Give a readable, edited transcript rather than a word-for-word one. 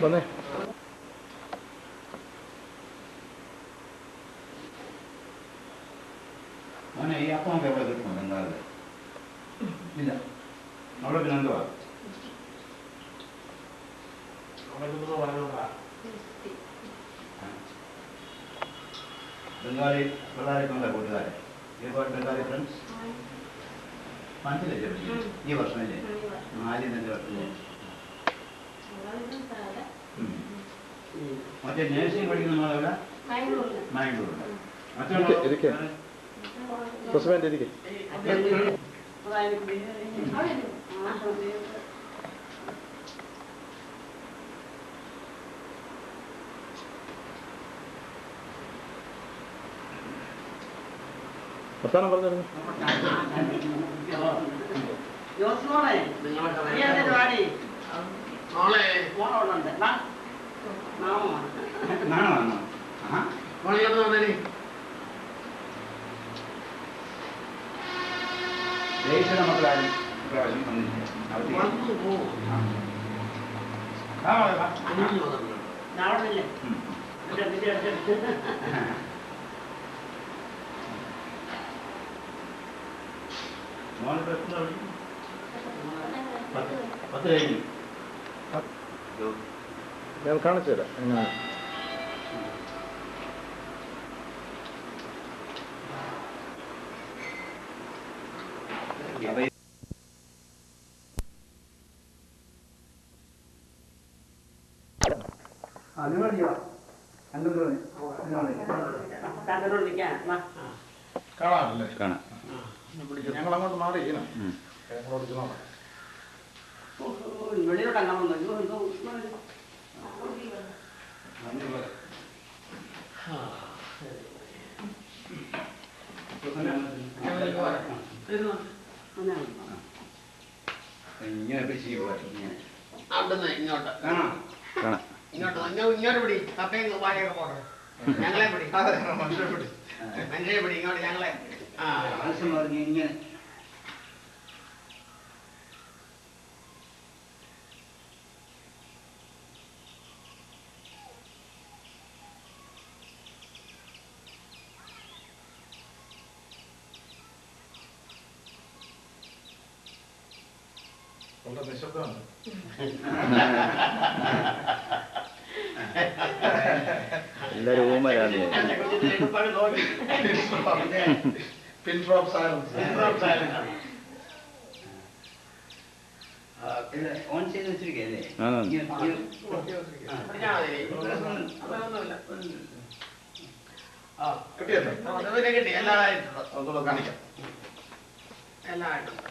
വന്നേ മോനെ ഈ അപ്പം എവിടെ കിട്ടുമോ ബംഗാളിൽ? ഇല്ല. അവിടെ പിന്നെ എന്തുവാ? ബംഗാളി പിള്ളേരൊക്കെ കൂട്ടുകാരെ ബംഗാളി ഫ്രണ്ട്സ് മനസ്സിലല്ലേ പഠിക്കും? ഈ വർഷമല്ലേ? 4 വർഷമല്ലേ? മറ്റേ നേഴ്സിംഗ് പഠിക്കുന്ന നമ്മളെവിടെ? മാംഗ്ലൂരിൽ. വർത്താനം പറഞ്ഞു ജയിച്ചത് മക്കളാരും പ്രാവശ്യം വന്നില്ല. മോൻ പ്രശ്നം 10 കഴിഞ്ഞു. ഞാൻ കാണിച്ചു തരാം എങ്ങനെ. കാണാമല്ലേ? കാണാം. ഞങ്ങൾ അങ്ങോട്ട് മാറി ഇങ്ങോട്ട് പിടി. കപ്പയും വാഴയൊക്കെ പോട്ടെ. ഞങ്ങളെ പിടി. മനുഷ്യരെ പിടി. ഇങ്ങോട്ട് ഞങ്ങളെ. ഇങ്ങനെ നിശബ്ദമാണ്. എല്ലാവരും ഊമരാണ്. ഓൺ ചെയ്ത് വെച്ചിരിക്കല്ലേ? കിട്ടിയല്ലോ. കിട്ടി. എല്ലാതായിട്ടുണ്ട്. കാണിക്കാം. എല്ലാതായിട്ടുണ്ട്.